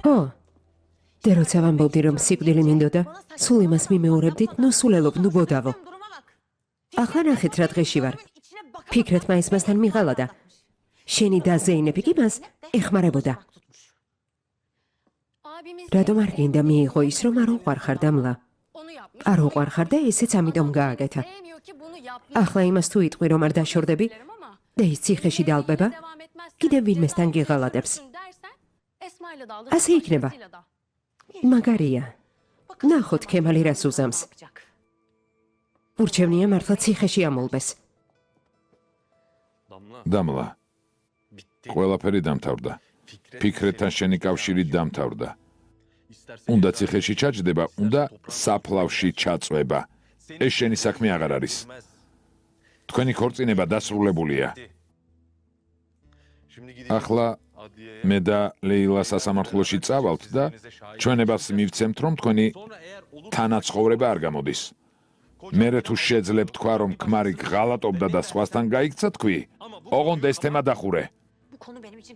ო და როცა ვამბობდი რომ სიკვდილი მინდოდა სულ იმას მიმეორებდით ნუ სულელობ ნუ ბოდავო ახლა ნახეთ რა დღეში ვარ ფიქრეთ მაინც მასთან მიღალა და შენი და ზეინები კი მას ეხმარებოდა რატომ არ გინდა მიიღო ის რომ არ უყვარხარ დამლა არ უყვარხარ და ესეც ამიტომ გააკეთა ახლა იმას თუ იტყვი რომ არ დაშორდები და ის ციხეში დალბება კიდევ ვინმესთან გიღალატებს ასე იქნება მაგარია ნახოთ ქემალი რას უზამს ურჩევნია მართლა ციხეში ამოლბეს დამლა ყველაფერი დამთავრდა ფიქრეთთან შენი კავშირი დამთავრდა უნდა ციხეში ჩაჯდება უნდა საფლავში ჩაწვება ეს შენი საქმე აღარ არის თქვენი ქორწინება დასრულებულია ახლა მე და ლეილა სასამართლოში წავალთ და ჩვენებას მივცემთ რომ თქვენი თანაცხოვრება არ გამოდის მერე თუ შეძლებ თქვა რომ ქმარი ღალატობდა და სხვასთან გაიქცა თქვი ოღონდ ეს თემა დახურე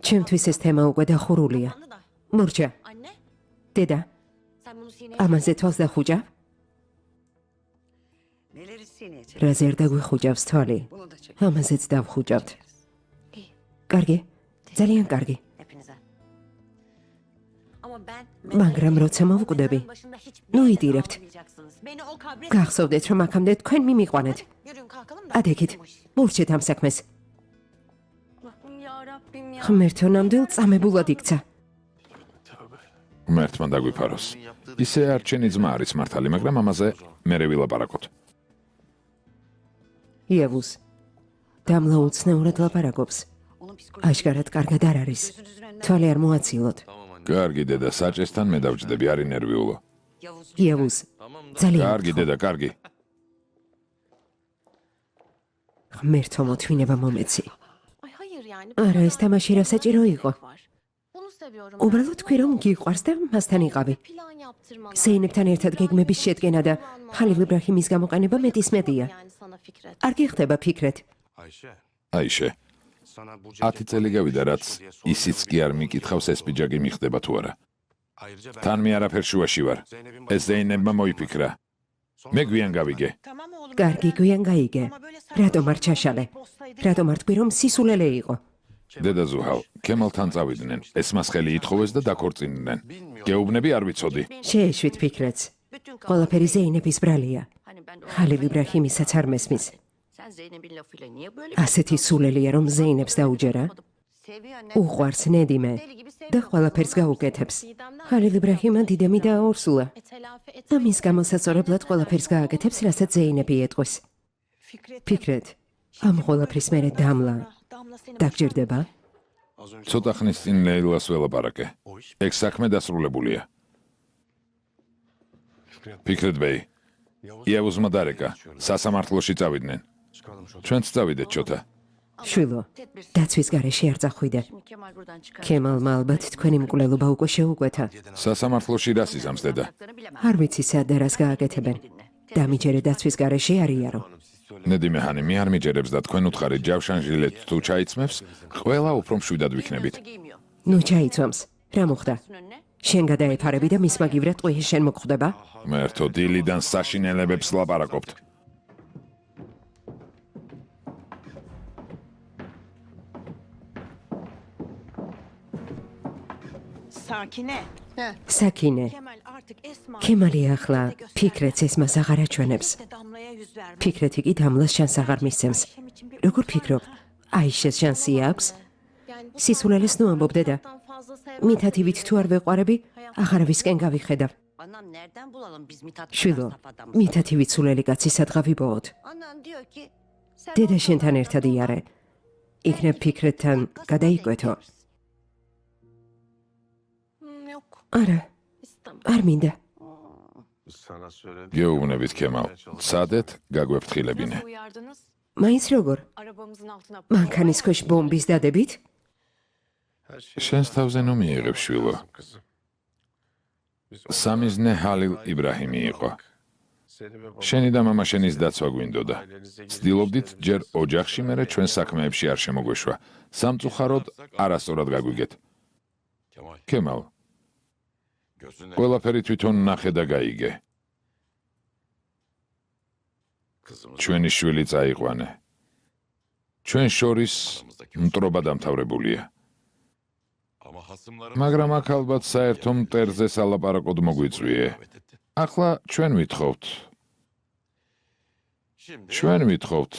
ჩემთვის ეს თემა უკვე დახურულია მურჩა დედა ამაზე თვალს დახუჭა რაზე არ დაგვიხუჭავს თვალი ამაზეც დავხუჭავთ კარგი ძალიან კარგი მაგრამ როცა მოვკვდები ნუ იტირებთ გახსოვდეთ რომ აქამდე თქვენ მიმიყვანეთ ადექით მურჩეთ ამ საქმეს ღმერთო ნამდვილ წამებულად იქცა ღმერთმა დაგვიფაროს ისე არჩენი ძმა არის მართალი მაგრამ ამაზე მერე ვილაპარაკოთ იევუს დამლა უცნაურად ლაპარაკობს აშკარად კარგად არ არის თვალი არ მოაცილოთ კარგი დედა საჭესთან მე დავჯდები არ ინერვიულო იევუს ძალიან კარგი დედა კარგი ღმერთო მოთმინება მომეცი არა ეს თამაში რა საჭირო იყო უბრალოდ თქვი რომ გიყვარს და მასთან იყავი ზეინებთან ერთად გეგმების შედგენა და ხალილ იბრაჰიმის გამოყენება მეტისმეტია არ გიხდება ფიქრეთ აიშე 10 წელი გავიდა რაც ისიც კი არ მიკითხავს ეს პიჯაკი მიხდება თუ არა თან მე არაფერ შუაში ვარ ეს ზეინებმა მოიფიქრა მე გვიან გავიგე კარგი გვიან გაიგე რატომ არ ჩაშალე რატომ არ თქვი რომ სისულელე იყო დედა ზუჰალ ქემალთან წავიდნენ ეს მას ხელი ითხოვეს და დაქორწინდნენ გეუბნები არ ვიცოდი შეეშვით ფიქრეთს ყველაფერი ზეინების ბრალია ხალილ იბრაჰიმისაც არ მესმის ასეთი სულელია რომ ზეინებს დაუჯერა უყვარს ნედიმე და ყველაფერს გაუკეთებს ხალილ იბრაჰიმა დიდემი და ორსულა და მის გამოსაცორებლად ყველაფერს გააკეთებს რასაც ზეინები ეტყვის ფიქრეთ ამ ყველაფრის მერე დამლა დაგჯერდება ცოტა ხნის წინ ლეილას ველაპარაკე ეგ საქმე დასრულებულია ფიქრეთ ბეი იევუსმა დარეკა სასამართლოში წავიდნენ ჩვენც წავიდეთ ჩოთა შვილო დაცვის გარეშე არ წახვიდე ქემალმა ალბათ თქვენი მკვლელობა უკვე შეუკვეთა სასამართლოში რას იზამს დედა არ ვიცი სად და რას გააკეთებენ დამიჯერე დაცვის გარეშე არიარო ნედიმე ჰანი მე არ მიჯერებს და თქვენ უთხარით ჯავშანჟილეთ თუ ჩაიცმევს ყველა უფრო მშვიდად ვიქნებით ნუ ჩაიცვამს რა მოხდა შენ გადაეფარები და მის მაგივრად ტყვიე შენ მოგხვდება მერთო დილიდან საშინელებებს ლაპარაკობთ საკინე ქემალი ახლა ფიქრეთს ესმას აღარ აჩვენებს ფიქრეთი კი დამლას შანს აღარ მისცემს როგორ ფიქრობ აიშეს შანსი აქვს სისულელეს ნუ ამბობ დედა მითათივით თუ არ ვეყვარები აღარავისკენ გავიხედავ შვილო მითათივით სულელი კაცი სადღა ვიბოოთ დედა შენთან ერთად იარე იქნებ ფიქრეთთან გადაიკვეთო არა არ მინდა გეუბნებით ქემალ სადეთ გაგვეფრთხილებინე მაინც როგორ მანქანის ქვეშ ბომბის დადებით შენს თავზე ნუ მიიღებ შვილო სამიზნე ჰალილ იბრაჰიმი იყო შენი და მამა შენის დაცვა გვინდოდა ცდილობდით ჯერ ოჯახში მერე ჩვენ საქმეებში არ შემოგვეშვა სამწუხაროდ არასწორად გაგვიგეთ ქემალ ყველაფერი თვითონ ნახე და გაიგე. ჩვენი შვილი წაიყვანე. ჩვენ შორის მტრობა დამთავრებულია. მაგრამ აქ ალბათ საერთო მტერზე სალაპარაკოდ მოგვიწვიე. ახლა ჩვენ ვითხოვთ. ჩვენ ვითხოვთ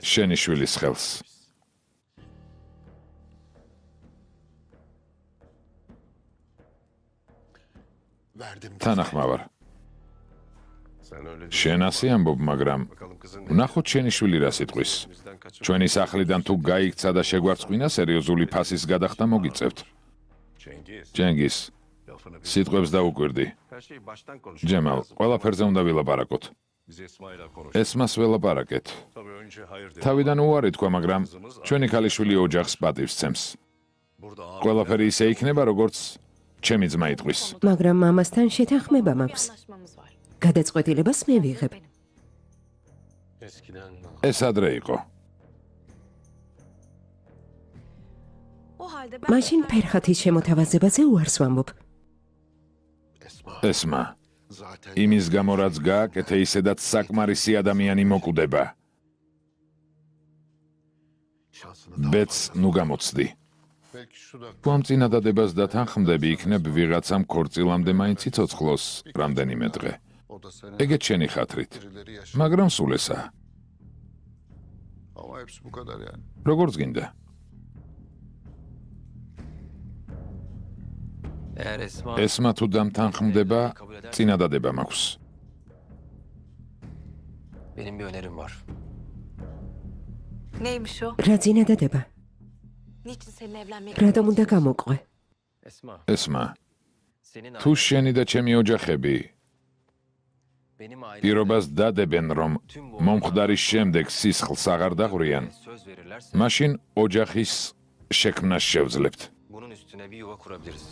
შენი შვილის ხელს. თანახმავარ. შენ ასე ამბობ, მაგრამ ვნახოთ შენი შვილი რა სიტყვის. ჩვენი სახლიდან თუ გაიქცა და შეგვარწყვინა სერიოზული ფასის გადახდა მოგიწევთ. ჯენგის, სიტყვებს დაუკვირდი. ჯემალ, ყველაფერზე უნდა ვილაპარაკოთ. ესმას ველაპარაკეთ. თავიდან უარი თქვა, მაგრამ ჩვენი ქალიშვილი ოჯახს პატივს სცემს. ყველაფერი ისე იქნება, როგორც ჩემი ძმა იტყვის. მაგრამ მამასთან შეთანხმება მაქვს. გადაწყვეტილებას მე ვიღებ. ეს ადრე იყო. მაშინ ფერხათის შემოთავაზებაზე უარს ვამბობ. ესმა, იმის გამო რაც გააკეთე, ისედაც საკმარისი ადამიანი მოკვდება. ბედს ნუ გამოცდი. თუ ამ წინადადებას დათანხმდები, იქნებ ვიღაცამ ქორწილამდე მაინც იცოცხლოს რამდენიმე დღე. ეგეც შენი ხათრით. მაგრამ სულ ესაა. როგორც გინდა. ესმა თუ დამთანხმდება, წინადადება მაქვს. Benim bir önerim var. Neymiş o? რა წინადადება? Niçin seninle evlenmek რატომ უნდა გამოყვე? ესმა, თუ შენი და ჩემი ოჯახები benim ailem პირობას დადებენ, რომ მომხდარის შემდეგ სისხლს აღარ დაღვრიან, söz verirlerse მაშინ ოჯახის შექმნას შევძლებთ. bunun üstüne bir yuva kurabiliriz.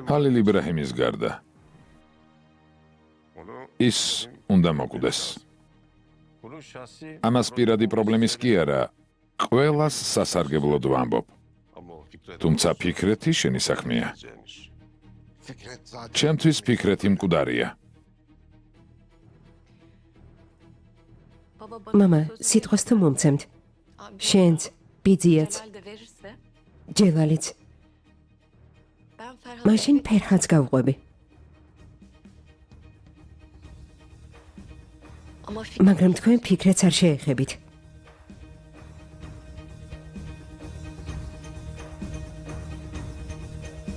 ჰალილ იბრაჰიმის გარდა ის უნდა მოკვდეს. ამას პირადი პრობლემის კი არა, ყველას სასარგებლოდ ვამბობ. თუმცა ფიქრეთი შენი საქმეა. ჩემთვის ფიქრეთი მკვდარია. მამა, სიტყვას თუ მომცემთ. შენც, ბიძიაც, ჯელალიც. მაშინ ფერხათს გავყვები. მაგრამ თქვენ ფიქრეთს არ შეეხებით.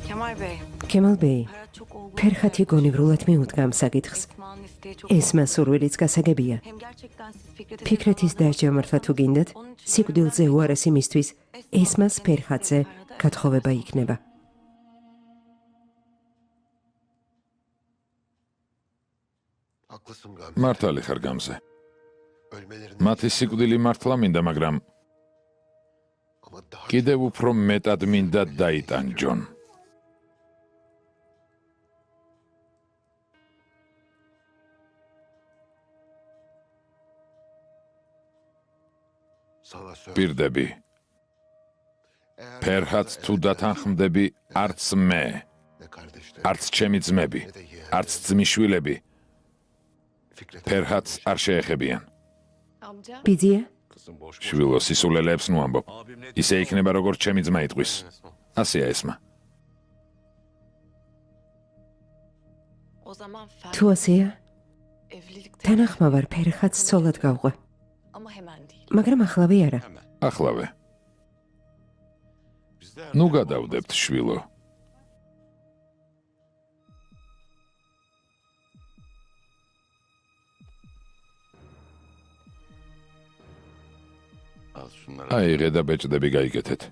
Kemal Bey, კემალ ბეი, hayat çok olgun. ფერხათი გონივრულად მიუდგა ამ საკითხს. Esma'nın isteği çok ეს მას სურვილიც გასაგებია. Hem gerçekten siz Fikret'e ფიქრეთის დასჯამართვა თუ გინდათ, სიკვდილზე უარეს იმისთვის, ეს მას ფერხათზე გათხოვება იქნება. მართალი ხარ გამზე. მათი სიკვდილი მართლა მინდა, მაგრამ კიდევ უფრო მეტად მინდა დაიტანჯონ. პირდები. ფერჰათს თუ დათანხმდები, არც მე, არც ჩემი ძმები, არც ძმისშვილები ფერჰათს არ შეეხებიან. amca ბიძია, შვილო სისულელეებს ნუ ამბობ. ისე იქნება, როგორც ჩემი ძმა იტყვის. ასეა ესმა. o zaman თუ ასეა, evlilikte თანახმავარ ფერხათს ცოლად გავყვე. ama hemen değil. მაგრამ ახლავე არა. ახლავე. ნუ გადავდებთ, შვილო. აიღე და ბეჭდები გაიგეთეთ.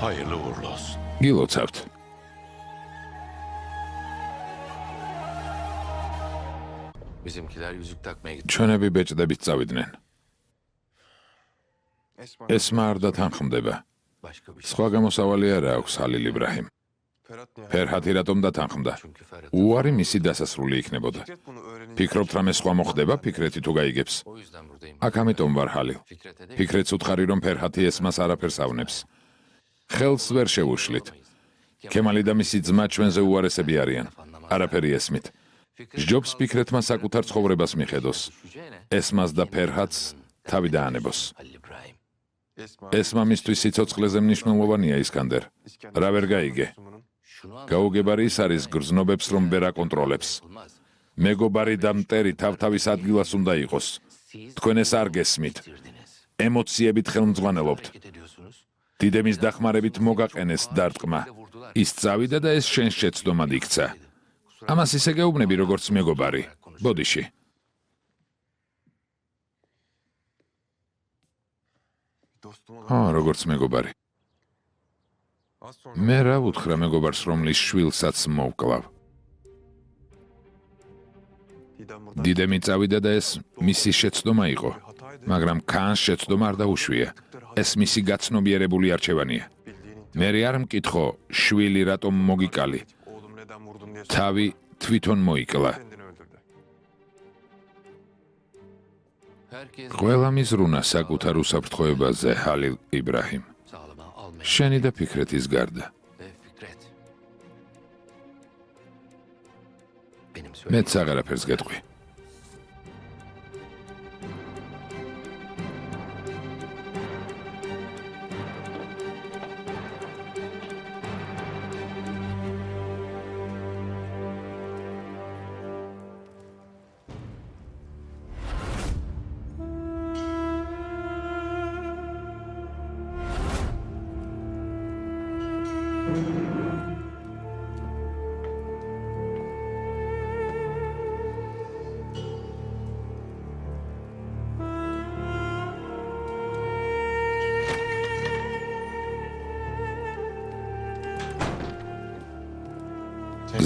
Hayırlı uğurlu olsun. გილოცავთ. Bizimkiler yüzük takmaya gitti. ჩვენები ბეჭდებით წავიდნენ. ესმა არ დათანხმდება. Başka bir şey. სხვა გამოსავალი არ აქვს ჰალილ იბრაჰიმ. ფერჰათი რატომ დათანხმდა? Çünkü Ferhat. უარი მისი დასასრული იქნებოდა. ფიქრობთ რამე სხვა მოხდება, ფიქრეთი თუ გაიგებს. O yüzden buradayım. აქ ამიტომ ვარ ჰალილ. Fikret'e de ფიქრეთს უთხარი რომ ფერჰათი ესმას არაფერს ავნებს. ხელს ვერ შევუშლით. ქემალი და მისი ძმა ჩვენზე უარესები არიან. არაფერი ესმით. სჯობს ფიქრეთმა საკუთარ ცხოვრებას მიხედოს. ესმას და ფერჰათს თავი დაანებოს. Halil İbrahim. ესმა მისთვის სიცოცხლეზე მნიშვნელოვანია ისკანდერ. რა ვერ გაიგე? Şunu გაუგებარი ის არის გრძნობებს რომ ვერ აკონტროლებს. anlatılmaz. მეგობარი და მტერი თავთავის ადგილას უნდა იყოს. Siz თქვენ ეს არ გესმით. bitirdiniz. ემოციებით ხელმძღვანელობთ. Hareket ediyorsunuz. დიდემის დახმარებით მოგაყენეს დარტყმა. ის წავიდა და ეს შენ შეცდომად იქცა. ამას ისე გეუბნები როგორც მეგობარი. ბოდიში. როგორც მეგობარი. მე რა ვუთხრა მეგობარს რომლის შვილსაც მოვკლავ. დიდემი წავიდა და ეს მისი შეცდომა იყო, მაგრამ ქანს შეცდომა არ დაუშვია. ეს მისი გაცნობიერებული არჩევანია. მე არ მკითხო, შვილი რატომ მოგიკალი. თავი თვითონ მოიკლა. Herkes ყველა მიზრუნა საკუთარ უსაფრთხოებაზე, ჰალილ იბრაჰიმ. sağlama almaya შენი და ფიქრეთის გარდა. ve Fikret. Benim მეც söylediğim აღარაფერს გეტყვი.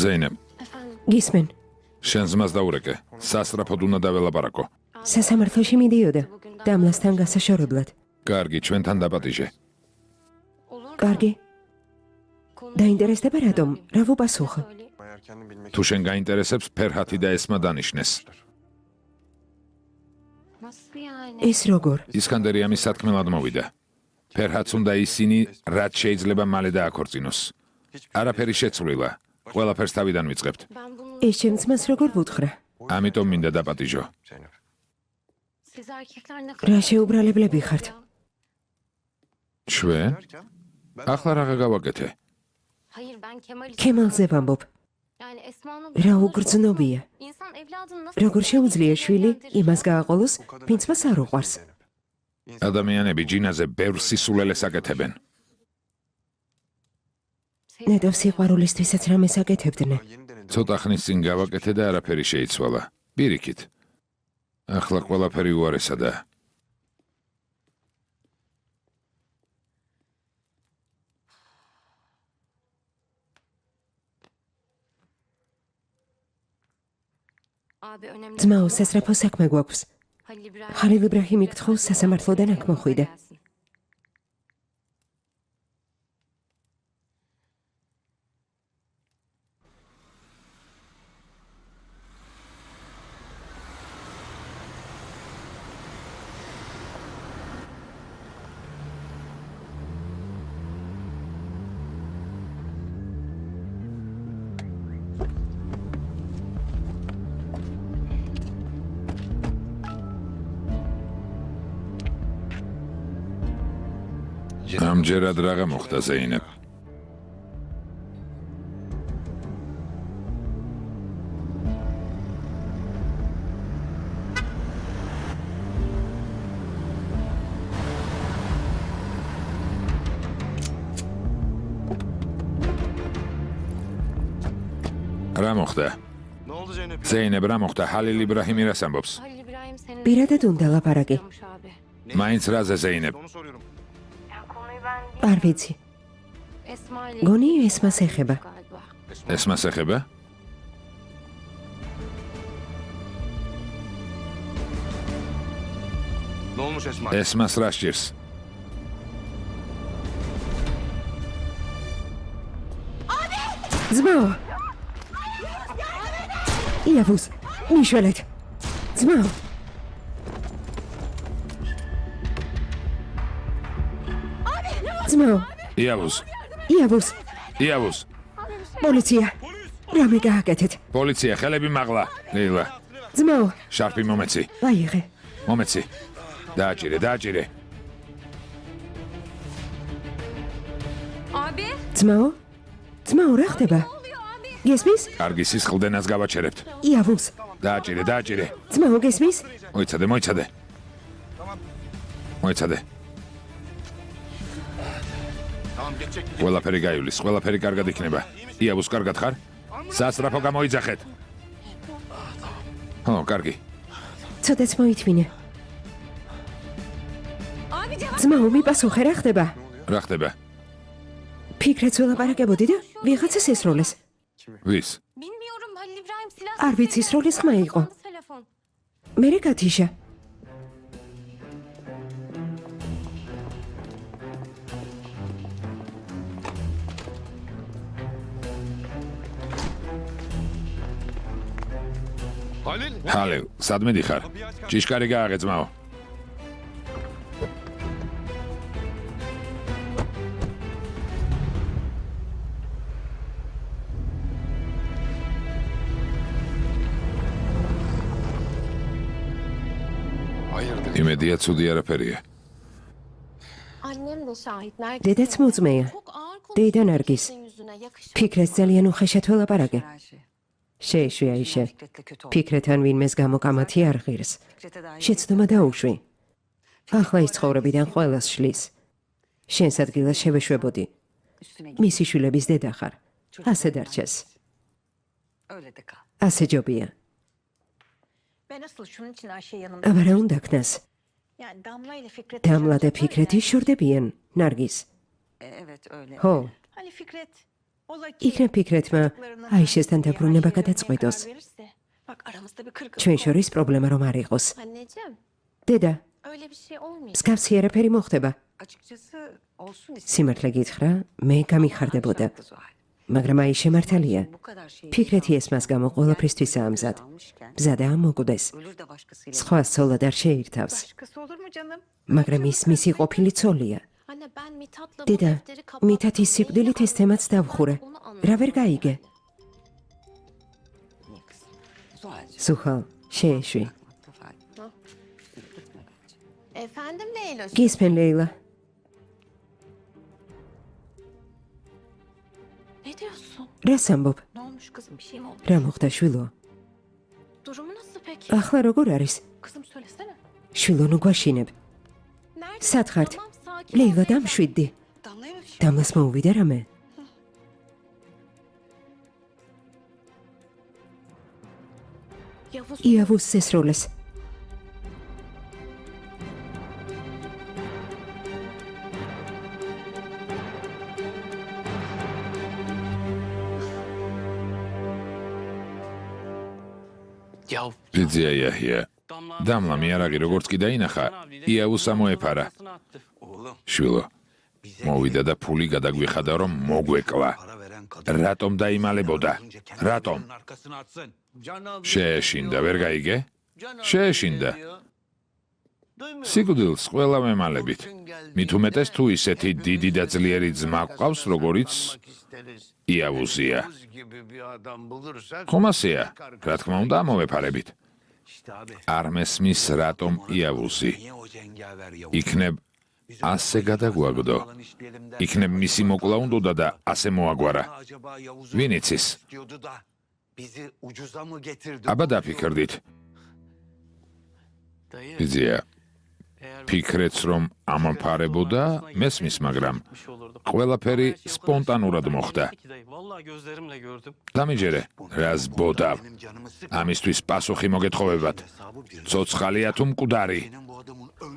ზეინებ, გისმენ, შენ ძმას დაურეკე. სასწრაფოდ უნდა დაველაპარაკო. სასამართლოში მიდიოდა. დამლასთან გასაშორებლად. კარგი, ჩვენთან დაპატიჟე. კარგი. დაინტერესდება რატომ? რა ვუპასუხო? თუ შენ გაინტერესებს, ფერჰათი და ესმა დანიშნეს. ეს როგორ? ისკანდერი ამის სათქმელად მოვიდა. ფერჰათს უნდა ისინი რაც შეიძლება მალე დააქორწინოს. არაფერი შეცვლილა. ყველაფერს თავიდან ვიწყებთ. ეს ჩემ ძმას როგორ ვუთხრა? ამიტომ მინდა დაპატიჟო. რა შეუბრალებლები ხართ? ჩვენ? ახლა რაღა გავაკეთე? ქემალზე ვამბობ. რა უგრძნობია. როგორ შეუძლია შვილი იმას გააყოლოს, ვინც მას არ უყვარს? ადამიანები ჯინაზე ბევრ სისულელეს აკეთებენ. ნედავ სიყვარულისთვისაც რამეს აკეთებდნენ. ცოტა ხნის წინ გავაკეთე და არაფერი შეიცვალა. პირიქით. ახლა ყველაფერი უარესადაა. ძმაო, სასწრაფო საქმე გვაქვს. ხალილ იბრაჰიმი გთხოვს სასამართლოდან აქ მოხვიდე. ამჯერად რაღა მოხდა ზეინებ? რა მოხდა? ზეინებ, რა მოხდა? ჰალილ იბრაჰიმი რას ამბობს? პირადად უნდა ლაპარაკი. მაინც რაზე ზეინებ? არ ვიცი. გონი ეს მას ეხება. ეს მას ეხება? ეს მას რა სჭირს? ძმაო! იავუს, მიშველეთ. ძმაო! ძმაო! იავუს, იავუს, პოლიცია. რამე გააკეთეთ. პოლიცია, ხელები მაღლა. ლეილა, ძმაო, შარფი მომეცი. აიღე. მომეცი. დააჭირე. ძმაო? ძმაო, რა ხდება? გესმის? კარგი სისხლდენას გავაჩერებთ. იავუს. დააჭირე. ძმაო, გესმის? მოიცადე. ყველაფერი გაივლის, ყველაფერი კარგად იქნება. იავუს, კარგად ხარ? სასწრაფო გამოიძახეთ. ო, კარგი. ცოტაც მოითმინე. ძმაო, მიპასუხე, რა ხდება? რა ხდება? ფიქრეთს ველაპარაკებოდი და ვიღაცას ესროლეს. ვის? არ ვიცი, სროლის ხმა იყო. მერე გათიშა. ჰალევ, სადმე დიხარ? ჭიშკარი გააღე, ძმაო. იმედია ცუდი არაფერია. დედაც მოწმეა. დედა ნარგის. ფიქრეთს ძალიან უხეშად ველაპარაკე. შეეშვია ისე. ფიქრეთან ვინმეს გამოკამათი არ ღირს. შეცდომა დაუშვი. ახლა ის ცხოვრებიდან ყველას შლის. შენს ადგილას შევეშვებოდი. მისი შვილების დედა ხარ. ასე დარჩეს. ასე ჯობია. აბა რა უნდა ქნას? დამლა და ფიქრეთი შორდებიან, ნარგის. ხო. იქნებ ფიქრეთმა აიშესთან დაბრუნება გადაწყვეტოს. ჩვენ შორის პრობლემა რომ არ იყოს. დედა, მსგავსი არაფერი მოხდება. სიმართლე გითხრა, მე გამიხარდებოდა. მაგრამ აიშე მართალია. ფიქრეთი ესმას გამო ყველაფრისთვის ამზად. მზადაა მოკვდეს. სხვა სოლად არ შეირთავს. მაგრამ ის მისი ყოფილი ცოლია. დედა, მითათ ის სიკვდილით ეს თემაც დავხურე. რა ვერ გაიგე? სუხალ, შეეშვი. გისმენ, ლეილა. რას ამბობ? რა მოხდა, შვილო? ახლა როგორ არის? შვილო, ნუ გვაშინებ. სად ხართ? ლეილა, დამშვიდდი. დამლას მოუვიდა რამე? იავუს ესროლეს. ბიძია იაჰია. დამლა მიარაღი როგორც კი დაინახა, იავუსა მოეფარა. შვილო, მოვიდა და ფული გადაგვიხადა რომ მოგვეკლა. რატომ დაიმალებოდა? რატომ? შეეშინდა, ვერ გაიგე? შეეშინდა. სიკვდილს ყველა მემალებით. მით უმეტეს თუ ისეთი დიდი და ძლიერი ძმა გყავს, როგორიც იავუსია. ხომასია, რა თქმა უნდა, მოვეფარებით. არ მესმის რატომ იავუსი. იქნებ ასე გადაგვაგდო. იქნებ მისი მოკლა უნდოდა და ასე მოაგვარა. ვინ იცის? აბა დაფიქრდით. ბიძია, ფიქრეთს რომ ამაფარებოდა, მესმის, მაგრამ ყველაფერი სპონტანურად მოხდა. დამიჯერე, რა ზბოდავ. ამისთვის პასუხი მოგეთხოვებათ. ცოცხალია თუ მკვდარი?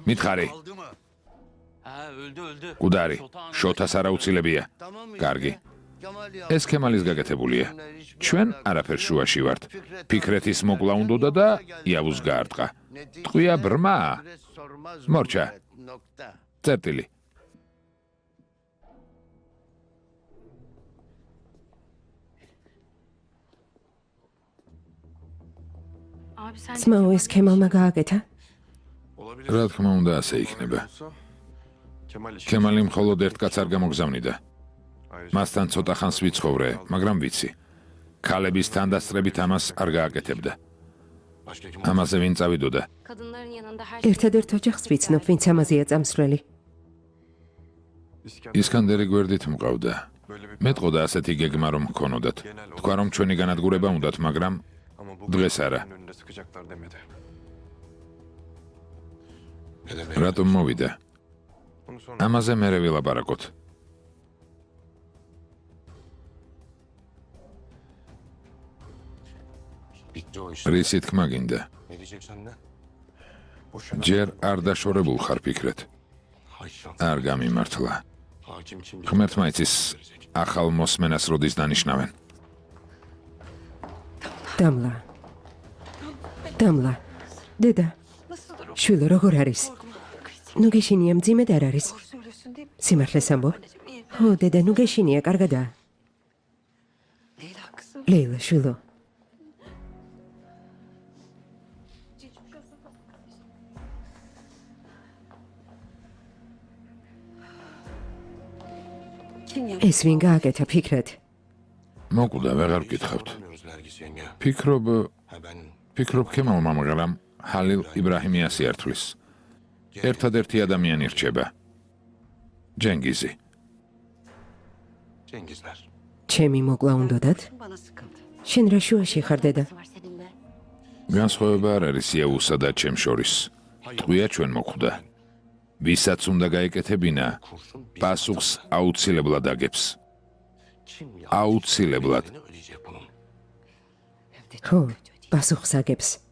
მითხარი. კუდარი, შოთას არ აუცილებია. კარგი. ეს ქემალის გაკეთებულია. ჩვენ არაფერ შუაში ვართ. ფიქრეთის მოკლა უნდოდა და იავუს გაარტყა. ტყვია ბრმა. მორჩა. წერტილი. ძმაო, ეს ქემალმა გააკეთა? რა თქმა უნდა, ასე იქნება. ქემალი მხოლოდ ერთ კაცს არ გამოგზავნიდა. მასთან ცოტა ხანს ვიცხოვრე, მაგრამ ვიცი. ქალების თანდასწრებით ამას არ გააკეთებდა. ამაზე ვინ წავიდოდა? ერთადერთ ოჯახს ვიცნობ, ვინც ამაზეა წამსვლელი. ისკანდერი გვერდით მყავდა. მეტყოდა ასეთი გეგმა რომ მქონოდათ. თქვა რომ ჩვენი განადგურება უნდათ, მაგრამ დღეს არა. რატომ მოვიდა? ამაზე მერე ვილაპარაკოთ. რისი თქმა გინდა? ჯერ არ დაშორებულ ხარ ფიქრეთ. არ გამიმართლა. ღმერთმა იცის ახალ მოსმენას როდის დანიშნავენ. დამლა. დედა, შვილო, როგორ არის? ნუ გეშინია, მძიმედ არ არის? სიმართლეს ამბო? ხო, დედა, ნუ გეშინია, კარგადაა. ლეილა, შვილო. ეს ვინ გააკეთა ფიქრეთ? მოკვდა, ვეღარ ვკითხავთ. ფიქრობ ქემალმა, მაგრამ ჰალილ იბრაჰიმიას ერთვლის. ერთადერთი ადამიანი რჩება. ჯენგიზი. ჩემი მოკლა უნდოდათ? შენ რა შუაში ხარ, დედა? განსხვავება არ არის იავუსა და ჩემ შორის. ტყვია ჩვენ მოხვდა. ვისაც უნდა გაეკეთებინა, პასუხს აუცილებლად აგებს. აუცილებლად. ხო, პასუხს აგებს.